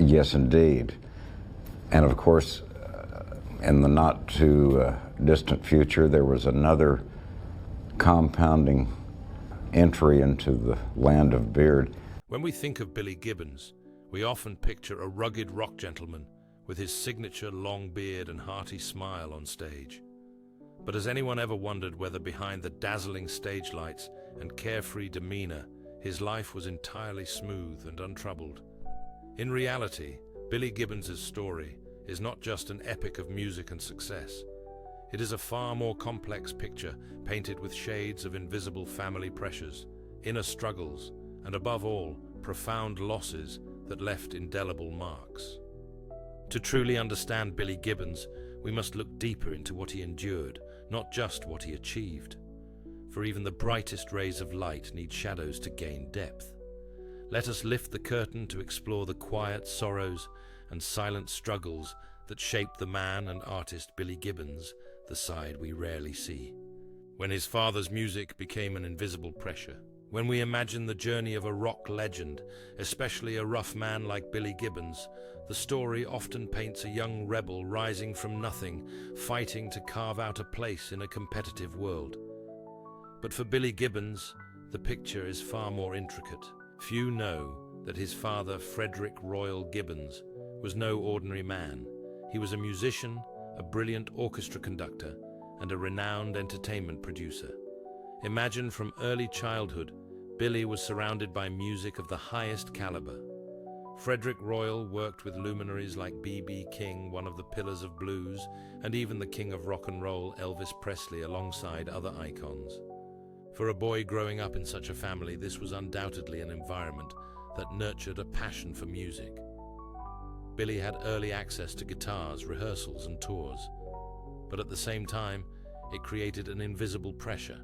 Yes, indeed. And of course, in the not too distant future, there was another compounding entry into the land of beard. When we think of Billy Gibbons, we often picture a rugged rock gentleman with his signature long beard and hearty smile on stage. But has anyone ever wondered whether behind the dazzling stage lights and carefree demeanor, his life was entirely smooth and untroubled? In reality, Billy Gibbons' story is not just an epic of music and success. It is a far more complex picture, painted with shades of invisible family pressures, inner struggles, and above all, profound losses that left indelible marks. To truly understand Billy Gibbons, we must look deeper into what he endured, not just what he achieved. For even the brightest rays of light need shadows to gain depth. Let us lift the curtain to explore the quiet sorrows and silent struggles that shaped the man and artist Billy Gibbons, the side we rarely see. When his father's music became an invisible pressure, when we imagine the journey of a rock legend, especially a rough man like Billy Gibbons, the story often paints a young rebel rising from nothing, fighting to carve out a place in a competitive world. But for Billy Gibbons, the picture is far more intricate. Few know that his father, Frederick Royal Gibbons, was no ordinary man. He was a musician, a brilliant orchestra conductor, and a renowned entertainment producer. Imagine from early childhood, Billy was surrounded by music of the highest caliber. Frederick Royal worked with luminaries like B.B. King, one of the pillars of blues, and even the king of rock and roll, Elvis Presley, alongside other icons. For a boy growing up in such a family, this was undoubtedly an environment that nurtured a passion for music. Billy had early access to guitars, rehearsals, and tours. But at the same time, it created an invisible pressure,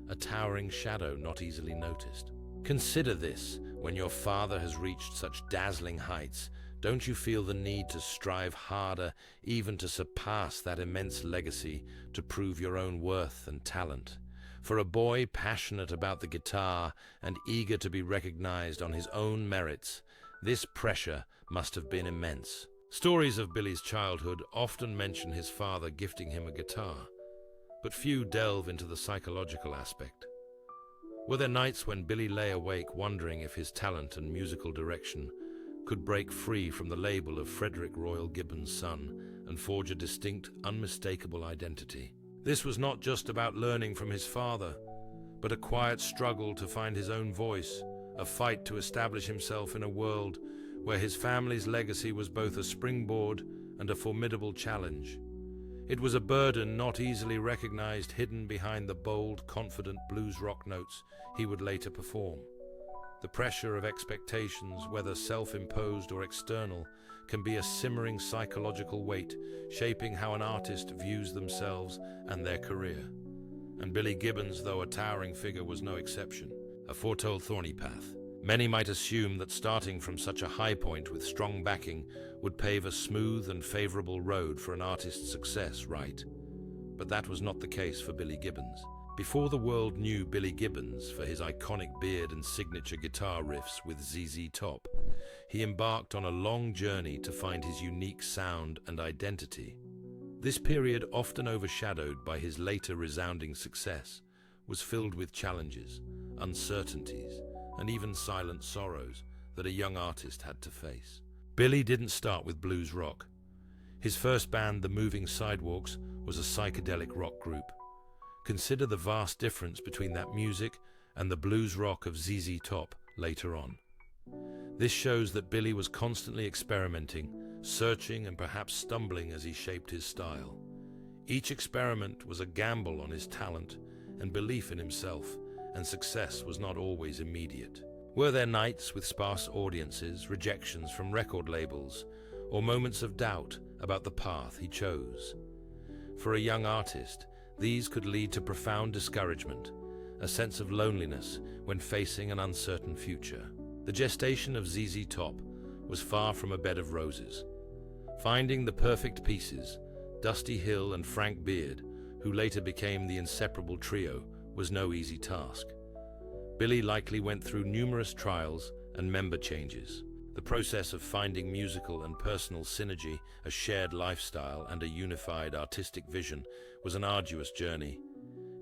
a towering shadow not easily noticed. Consider this: when your father has reached such dazzling heights, don't you feel the need to strive harder, even to surpass that immense legacy, to prove your own worth and talent? For a boy passionate about the guitar and eager to be recognized on his own merits, this pressure must have been immense. Stories of Billy's childhood often mention his father gifting him a guitar, but few delve into the psychological aspect. Were there nights when Billy lay awake wondering if his talent and musical direction could break free from the label of Frederick Royal Gibbons' son and forge a distinct, unmistakable identity? This was not just about learning from his father, but a quiet struggle to find his own voice, a fight to establish himself in a world where his family's legacy was both a springboard and a formidable challenge. It was a burden not easily recognized, hidden behind the bold, confident blues rock notes he would later perform. The pressure of expectations, whether self-imposed or external, can be a simmering psychological weight, shaping how an artist views themselves and their career. And Billy Gibbons, though a towering figure, was no exception. A foretold thorny path. Many might assume that starting from such a high point with strong backing would pave a smooth and favorable road for an artist's success, right? But that was not the case for Billy Gibbons. Before the world knew Billy Gibbons for his iconic beard and signature guitar riffs with ZZ Top, he embarked on a long journey to find his unique sound and identity. This period, often overshadowed by his later resounding success, was filled with challenges, uncertainties, and even silent sorrows that a young artist had to face. Billy didn't start with blues rock. His first band, the Moving Sidewalks, was a psychedelic rock group. Consider the vast difference between that music and the blues rock of ZZ Top later on. This shows that Billy was constantly experimenting, searching and perhaps stumbling as he shaped his style. Each experiment was a gamble on his talent and belief in himself, and success was not always immediate. Were there nights with sparse audiences, rejections from record labels, or moments of doubt about the path he chose? For a young artist, these could lead to profound discouragement, a sense of loneliness when facing an uncertain future. The gestation of ZZ Top was far from a bed of roses. Finding the perfect pieces, Dusty Hill and Frank Beard, who later became the inseparable trio, was no easy task. Billy likely went through numerous trials and member changes. The process of finding musical and personal synergy, a shared lifestyle, and a unified artistic vision was an arduous journey.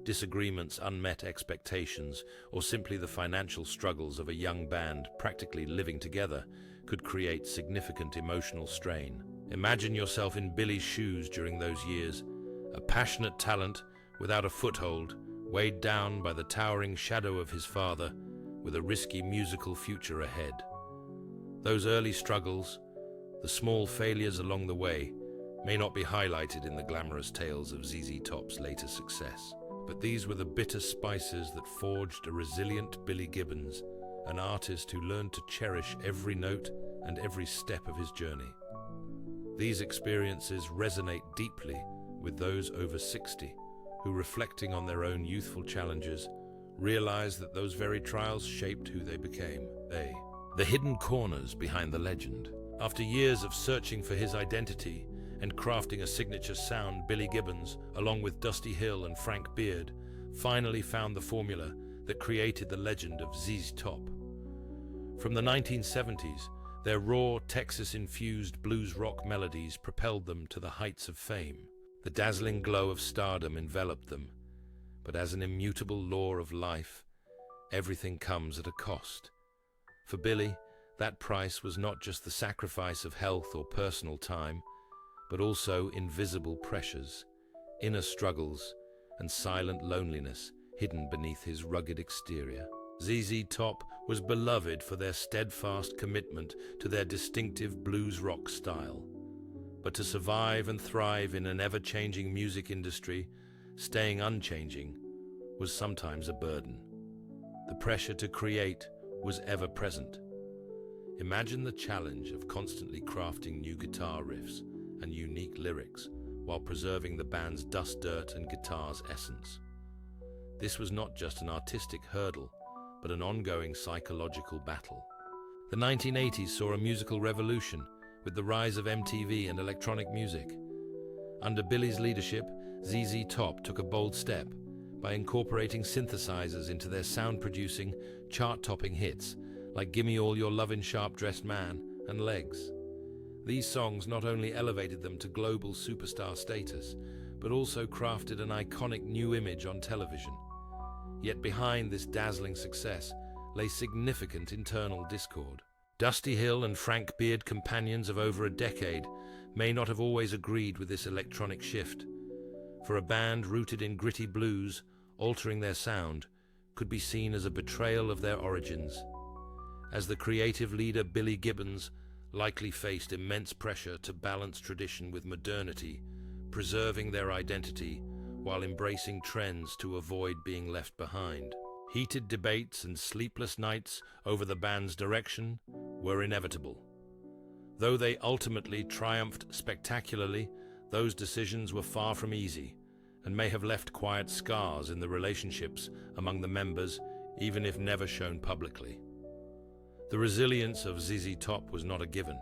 Disagreements, unmet expectations, or simply the financial struggles of a young band practically living together could create significant emotional strain. Imagine yourself in Billy's shoes during those years, a passionate talent without a foothold, weighed down by the towering shadow of his father, with a risky musical future ahead. Those early struggles, the small failures along the way, may not be highlighted in the glamorous tales of ZZ Top's later success. But these were the bitter spices that forged a resilient Billy Gibbons, an artist who learned to cherish every note and every step of his journey. These experiences resonate deeply with those over 60 who, reflecting on their own youthful challenges, realize that those very trials shaped who they became. The hidden corners behind the legend. After years of searching for his identity and crafting a signature sound, Billy Gibbons, along with Dusty Hill and Frank Beard, finally found the formula that created the legend of ZZ Top. From the 1970s, their raw, Texas-infused blues rock melodies propelled them to the heights of fame. The dazzling glow of stardom enveloped them, but as an immutable law of life, everything comes at a cost. For Billy, that price was not just the sacrifice of health or personal time, but also invisible pressures, inner struggles, and silent loneliness hidden beneath his rugged exterior. ZZ Top was beloved for their steadfast commitment to their distinctive blues rock style. But to survive and thrive in an ever-changing music industry, staying unchanging was sometimes a burden. The pressure to create was ever present. Imagine the challenge of constantly crafting new guitar riffs and unique lyrics while preserving the band's dust, dirt, and guitar's essence. This was not just an artistic hurdle, but an ongoing psychological battle. The 1980s saw a musical revolution with the rise of MTV and electronic music. Under Billy's leadership, ZZ Top took a bold step by incorporating synthesizers into their sound-producing, chart-topping hits like Gimme All Your Lovin' Sharp-Dressed Man and Legs. These songs not only elevated them to global superstar status, but also crafted an iconic new image on television. Yet behind this dazzling success lay significant internal discord. Dusty Hill and Frank Beard, companions of over a decade, may not have always agreed with this electronic shift. For a band rooted in gritty blues, altering their sound could be seen as a betrayal of their origins. As the creative leader, Billy Gibbons likely faced immense pressure to balance tradition with modernity, preserving their identity while embracing trends to avoid being left behind. Heated debates and sleepless nights over the band's direction were inevitable. Though they ultimately triumphed spectacularly, those decisions were far from easy and may have left quiet scars in the relationships among the members, even if never shown publicly. The resilience of ZZ Top was not a given.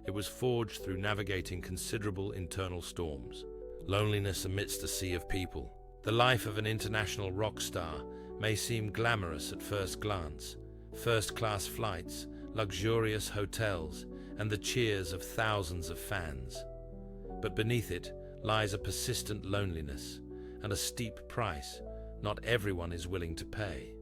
It was forged through navigating considerable internal storms. Loneliness amidst a sea of people. The life of an international rock star may seem glamorous at first glance. First-class flights, luxurious hotels, and the cheers of thousands of fans. But beneath it lies a persistent loneliness and a steep price not everyone is willing to pay.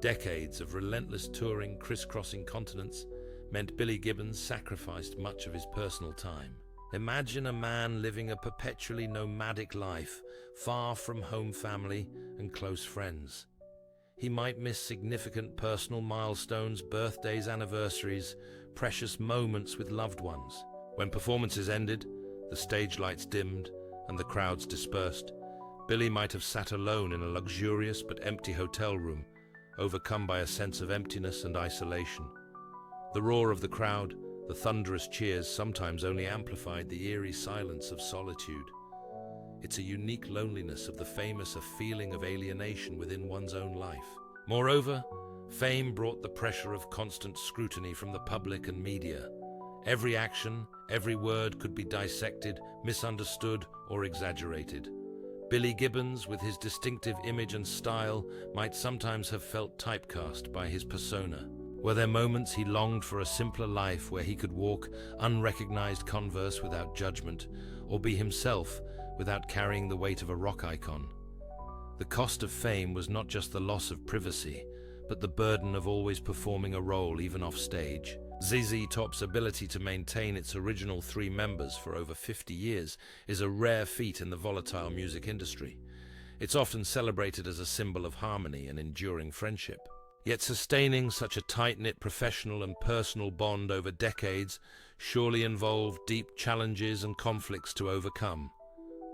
Decades of relentless touring, crisscrossing continents, meant Billy Gibbons sacrificed much of his personal time. Imagine a man living a perpetually nomadic life, far from home, family, and close friends. He might miss significant personal milestones, birthdays, anniversaries, precious moments with loved ones. When performances ended, the stage lights dimmed, and the crowds dispersed, Billy might have sat alone in a luxurious but empty hotel room, overcome by a sense of emptiness and isolation. The roar of the crowd, the thunderous cheers, sometimes only amplified the eerie silence of solitude. It's a unique loneliness of the famous, a feeling of alienation within one's own life. Moreover, fame brought the pressure of constant scrutiny from the public and media. Every action, every word could be dissected, misunderstood, or exaggerated. Billy Gibbons, with his distinctive image and style, might sometimes have felt typecast by his persona. Were there moments he longed for a simpler life where he could walk unrecognized converse without judgment, or be himself without carrying the weight of a rock icon? The cost of fame was not just the loss of privacy, but the burden of always performing a role even off stage. ZZ Top's ability to maintain its original 3 members for over 50 years is a rare feat in the volatile music industry. It's often celebrated as a symbol of harmony and enduring friendship. Yet sustaining such a tight-knit professional and personal bond over decades surely involved deep challenges and conflicts to overcome.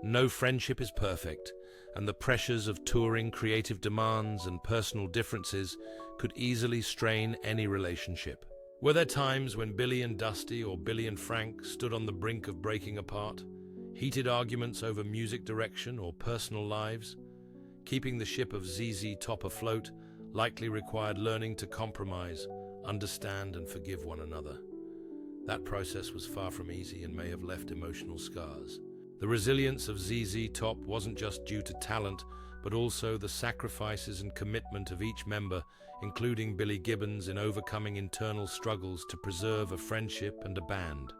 No friendship is perfect, and the pressures of touring, creative demands, and personal differences could easily strain any relationship. Were there times when Billy and Dusty or Billy and Frank stood on the brink of breaking apart? Heated arguments over music direction or personal lives? Keeping the ship of ZZ Top afloat likely required learning to compromise, understand, and forgive one another. That process was far from easy and may have left emotional scars. The resilience of ZZ Top wasn't just due to talent, but also the sacrifices and commitment of each member, including Billy Gibbons, in overcoming internal struggles to preserve a friendship and a band.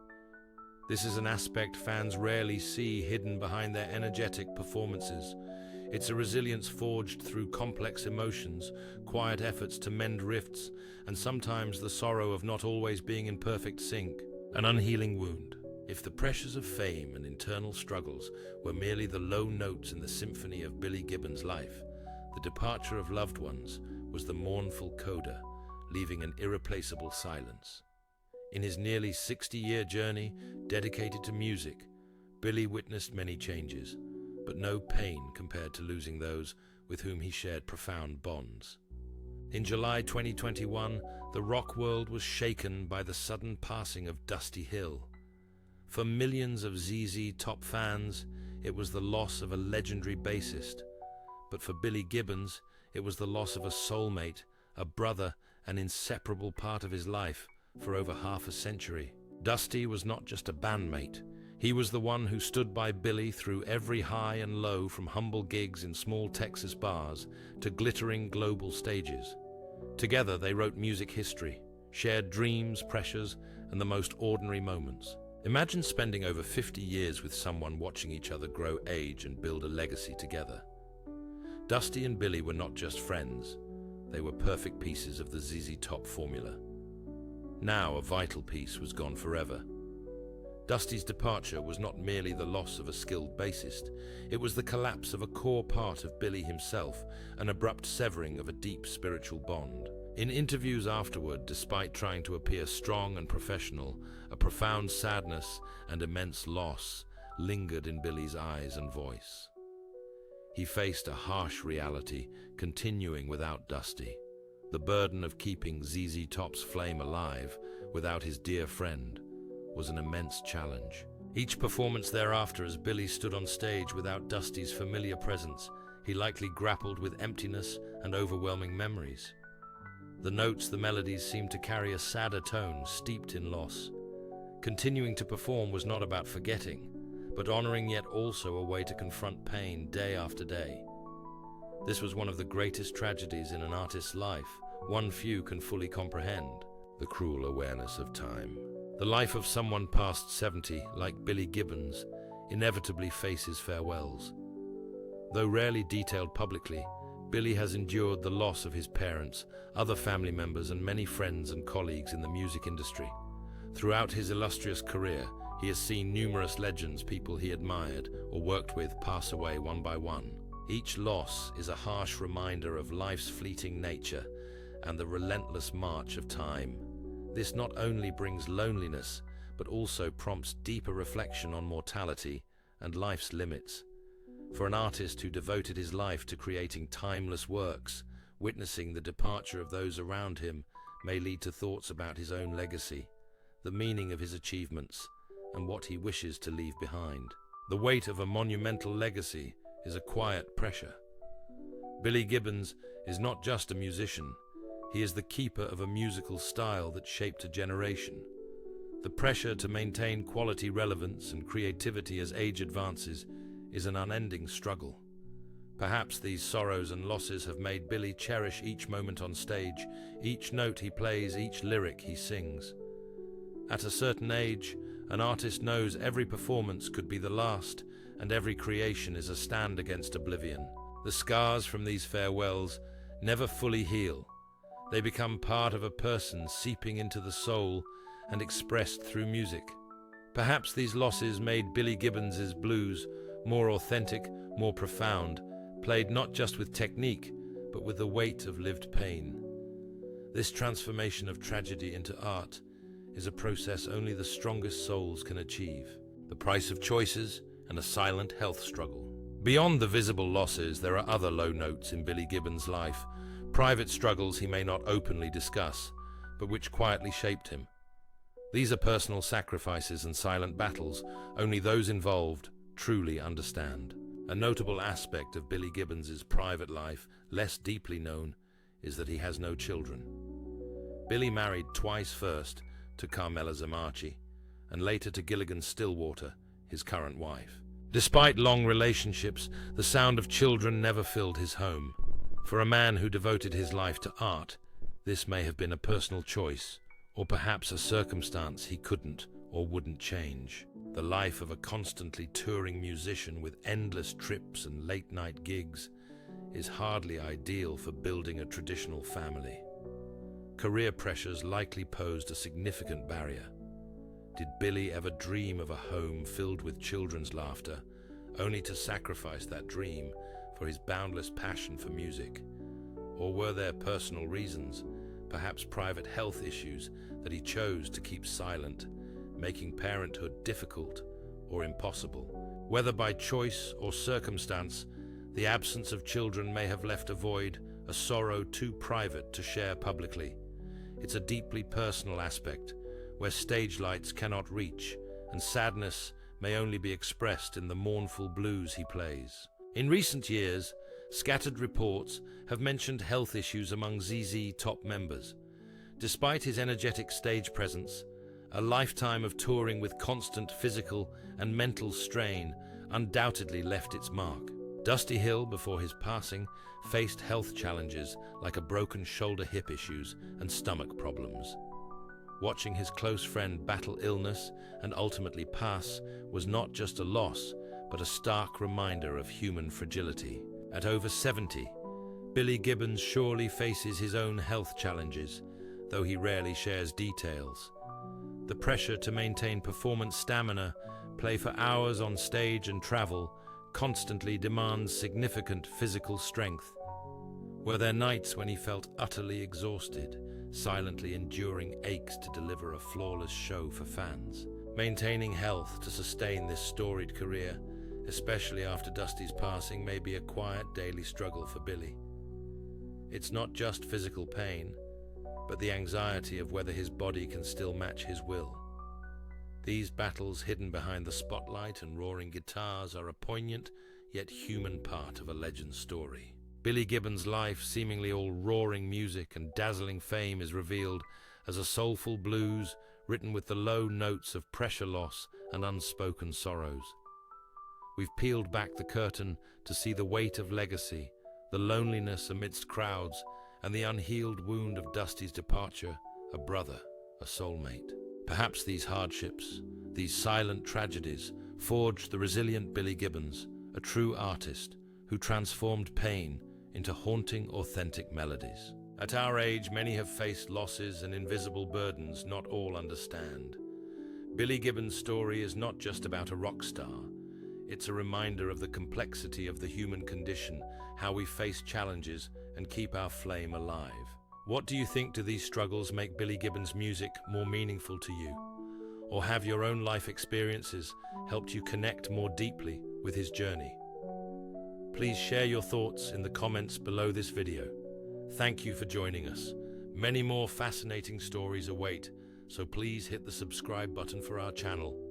This is an aspect fans rarely see hidden behind their energetic performances. It's a resilience forged through complex emotions, quiet efforts to mend rifts, and sometimes the sorrow of not always being in perfect sync. An unhealing wound. If the pressures of fame and internal struggles were merely the low notes in the symphony of Billy Gibbons' life, the departure of loved ones was the mournful coda, leaving an irreplaceable silence. In his nearly 60-year journey dedicated to music, Billy witnessed many changes, but no pain compared to losing those with whom he shared profound bonds. In July 2021, the rock world was shaken by the sudden passing of Dusty Hill. For millions of ZZ Top fans, it was the loss of a legendary bassist. But for Billy Gibbons, it was the loss of a soulmate, a brother, an inseparable part of his life for over half a century. Dusty was not just a bandmate. He was the one who stood by Billy through every high and low, from humble gigs in small Texas bars to glittering global stages. Together they wrote music history, shared dreams, pressures, and the most ordinary moments. Imagine spending over 50 years with someone, watching each other grow, age, and build a legacy together. Dusty and Billy were not just friends, they were perfect pieces of the ZZ Top formula. Now a vital piece was gone forever. Dusty's departure was not merely the loss of a skilled bassist, it was the collapse of a core part of Billy himself, an abrupt severing of a deep spiritual bond. In interviews afterward, despite trying to appear strong and professional, a profound sadness and immense loss lingered in Billy's eyes and voice. He faced a harsh reality, continuing without Dusty. The burden of keeping ZZ Top's flame alive without his dear friend was an immense challenge. Each performance thereafter, as Billy stood on stage without Dusty's familiar presence, he likely grappled with emptiness and overwhelming memories. The notes, the melodies seemed to carry a sadder tone, steeped in loss. Continuing to perform was not about forgetting, but honoring, yet also a way to confront pain day after day. This was one of the greatest tragedies in an artist's life, one few can fully comprehend: the cruel awareness of time. The life of someone past 70, like Billy Gibbons, inevitably faces farewells. Though rarely detailed publicly, Billy has endured the loss of his parents, other family members, and many friends and colleagues in the music industry. Throughout his illustrious career, he has seen numerous legends, people he admired or worked with, pass away one by one. Each loss is a harsh reminder of life's fleeting nature and the relentless march of time. This not only brings loneliness, but also prompts deeper reflection on mortality and life's limits. For an artist who devoted his life to creating timeless works, witnessing the departure of those around him may lead to thoughts about his own legacy, the meaning of his achievements, and what he wishes to leave behind. The weight of a monumental legacy is a quiet pressure. Billy Gibbons is not just a musician, he is the keeper of a musical style that shaped a generation. The pressure to maintain quality, relevance, and creativity as age advances is an unending struggle. Perhaps these sorrows and losses have made Billy cherish each moment on stage, each note he plays, each lyric he sings. At a certain age, an artist knows every performance could be the last, and every creation is a stand against oblivion. The scars from these farewells never fully heal. They become part of a person, seeping into the soul and expressed through music. Perhaps these losses made Billy Gibbons' blues more authentic, more profound, played not just with technique, but with the weight of lived pain. This transformation of tragedy into art is a process only the strongest souls can achieve. The price of choices and a silent health struggle. Beyond the visible losses, there are other low notes in Billy Gibbons' life, private struggles he may not openly discuss, but which quietly shaped him. These are personal sacrifices and silent battles only those involved truly understand. A notable aspect of Billy Gibbons' private life, less deeply known, is that he has no children. Billy married twice, first to Carmela Zamachi, and later to Gilligan Stillwater, his current wife. Despite long relationships, the sound of children never filled his home. For a man who devoted his life to art, this may have been a personal choice, or perhaps a circumstance he couldn't or wouldn't change. The life of a constantly touring musician with endless trips and late-night gigs is hardly ideal for building a traditional family. Career pressures likely posed a significant barrier. Did Billy ever dream of a home filled with children's laughter, only to sacrifice that dream for his boundless passion for music? Or were there personal reasons, perhaps private health issues, that he chose to keep silent, making parenthood difficult or impossible? Whether by choice or circumstance, the absence of children may have left a void, a sorrow too private to share publicly. It's a deeply personal aspect, where stage lights cannot reach, and sadness may only be expressed in the mournful blues he plays. In recent years, scattered reports have mentioned health issues among ZZ Top members. Despite his energetic stage presence, a lifetime of touring with constant physical and mental strain undoubtedly left its mark. Dusty Hill, before his passing, faced health challenges like a broken shoulder, hip issues, and stomach problems. Watching his close friend battle illness and ultimately pass was not just a loss, but a stark reminder of human fragility. At over 70, Billy Gibbons surely faces his own health challenges, though he rarely shares details. The pressure to maintain performance stamina, play for hours on stage and travel, constantly demands significant physical strength. Were there nights when he felt utterly exhausted, silently enduring aches to deliver a flawless show for fans? Maintaining health to sustain this storied career, especially after Dusty's passing, may be a quiet daily struggle for Billy. It's not just physical pain, but the anxiety of whether his body can still match his will. These battles hidden behind the spotlight and roaring guitars are a poignant yet human part of a legend's story. Billy Gibbons' life, seemingly all roaring music and dazzling fame, is revealed as a soulful blues written with the low notes of pressure loss and unspoken sorrows. We've peeled back the curtain to see the weight of legacy, the loneliness amidst crowds, and the unhealed wound of Dusty's departure, a brother, a soulmate. Perhaps these hardships, these silent tragedies, forged the resilient Billy Gibbons, a true artist who transformed pain into haunting, authentic melodies. At our age, many have faced losses and invisible burdens not all understand. Billy Gibbons' story is not just about a rock star. It's a reminder of the complexity of the human condition, how we face challenges and keep our flame alive. What do you think? Do these struggles make Billy Gibbons' music more meaningful to you? Or have your own life experiences helped you connect more deeply with his journey? Please share your thoughts in the comments below this video. Thank you for joining us. Many more fascinating stories await, so please hit the subscribe button for our channel